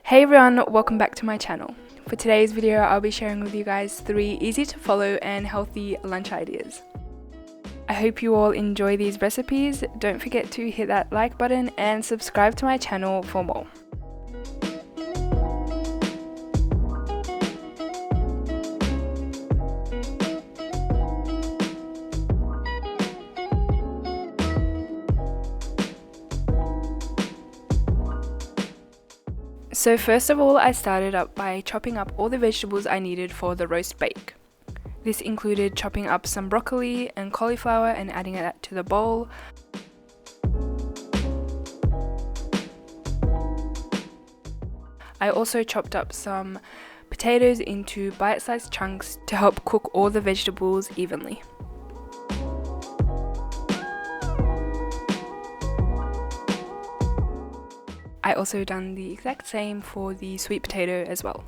Hey everyone, welcome back to my channel. For today's video, I'll be sharing with you guys 3 easy to follow and healthy lunch ideas. I hope you all enjoy these recipes. Don't forget to hit that like button and subscribe to my channel for more. So first of all, I started up by chopping up all the vegetables I needed for the roast bake. This included chopping up some broccoli and cauliflower and adding that to the bowl. I also chopped up some potatoes into bite-sized chunks to help cook all the vegetables evenly. I also done the exact same for the sweet potato as well.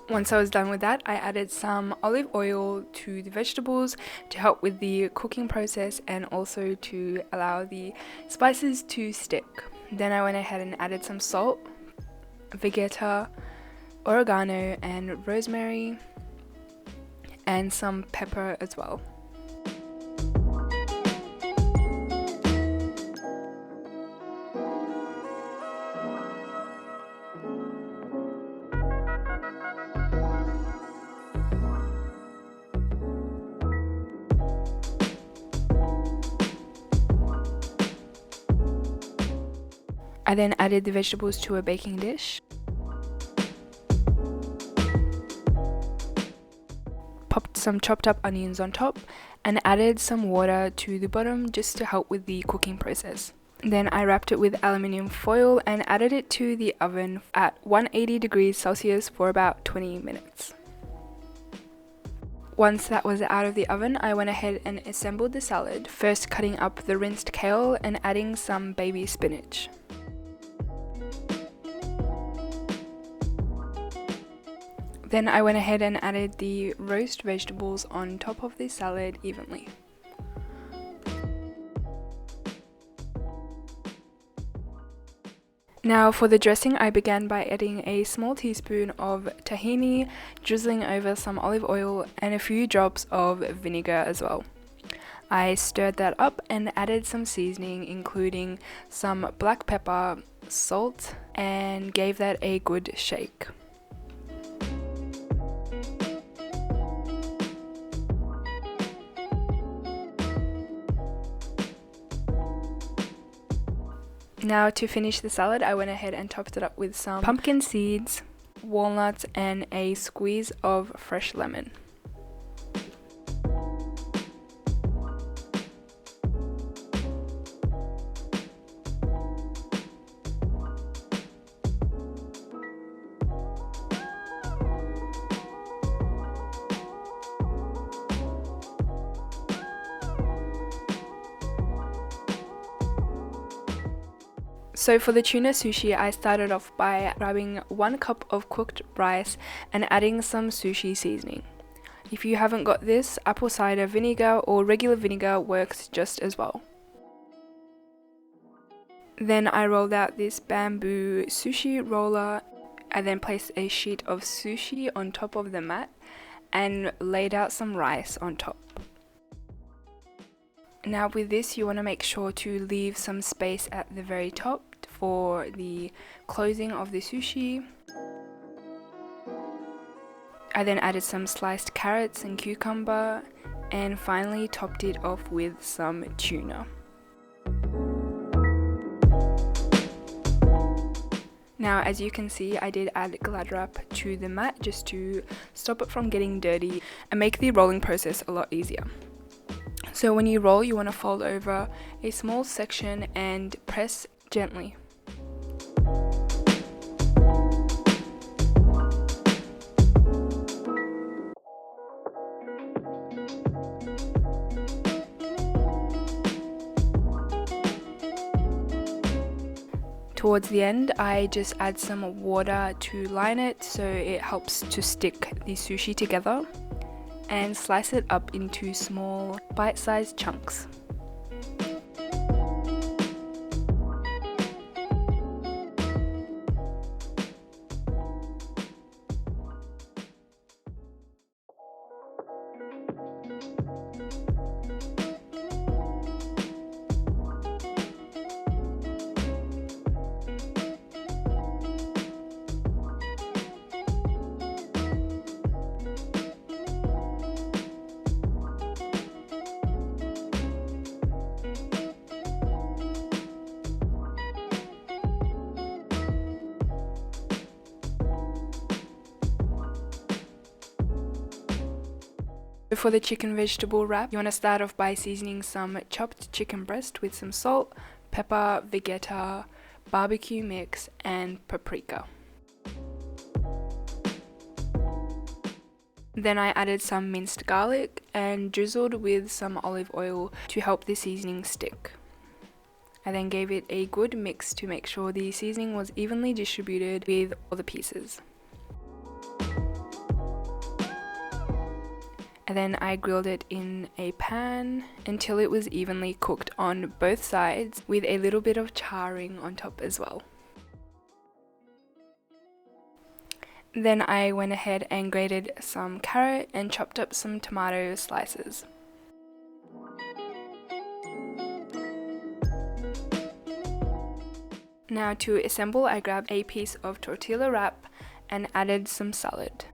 Once I was done with that, I added some olive oil to the vegetables to help with the cooking process and also to allow the spices to stick. Then I went ahead and added some salt, vegeta, oregano and rosemary, and some pepper as well. I then added the vegetables to a baking dish. Popped some chopped up onions on top and added some water to the bottom just to help with the cooking process. Then I wrapped it with aluminium foil and added it to the oven at 180 degrees Celsius for about 20 minutes. Once that was out of the oven, I went ahead and assembled the salad, first cutting up the rinsed kale and adding some baby spinach. Then I went ahead and added the roast vegetables on top of the salad evenly. Now for the dressing, I began by adding a small teaspoon of tahini, drizzling over some olive oil and a few drops of vinegar as well. I stirred that up and added some seasoning, including some black pepper, salt, and gave that a good shake. Now to finish the salad, I went ahead and topped it up with some pumpkin seeds, walnuts, and a squeeze of fresh lemon. So for the tuna sushi, I started off by grabbing 1 cup of cooked rice and adding some sushi seasoning. If you haven't got this, apple cider vinegar or regular vinegar works just as well. Then I rolled out this bamboo sushi roller. I then placed a sheet of sushi on top of the mat and laid out some rice on top. Now with this, you want to make sure to leave some space at the very top for the closing of the sushi. I then added some sliced carrots and cucumber and finally topped it off with some tuna. Now as you can see, I did add Glad wrap to the mat just to stop it from getting dirty and make the rolling process a lot easier. So when you roll, you want to fold over a small section and press gently. Towards the end, I just add some water to line it so it helps to stick the sushi together, and slice it up into small bite-sized chunks. For the chicken vegetable wrap, you want to start off by seasoning some chopped chicken breast with some salt, pepper, vegeta, barbecue mix, and paprika. Then I added some minced garlic and drizzled with some olive oil to help the seasoning stick. I then gave it a good mix to make sure the seasoning was evenly distributed with all the pieces. And then I grilled it in a pan until it was evenly cooked on both sides with a little bit of charring on top as well. Then I went ahead and grated some carrot and chopped up some tomato slices. Now to assemble, I grabbed a piece of tortilla wrap and added some salad.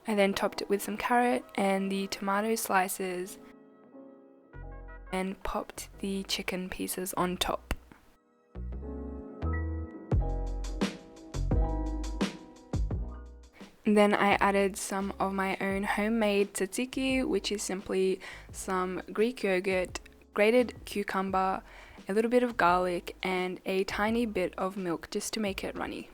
I then topped it with some carrot and the tomato slices and popped the chicken pieces on top. Then I added some of my own homemade tzatziki, which is simply some Greek yogurt, grated cucumber, a little bit of garlic, and a tiny bit of milk just to make it runny.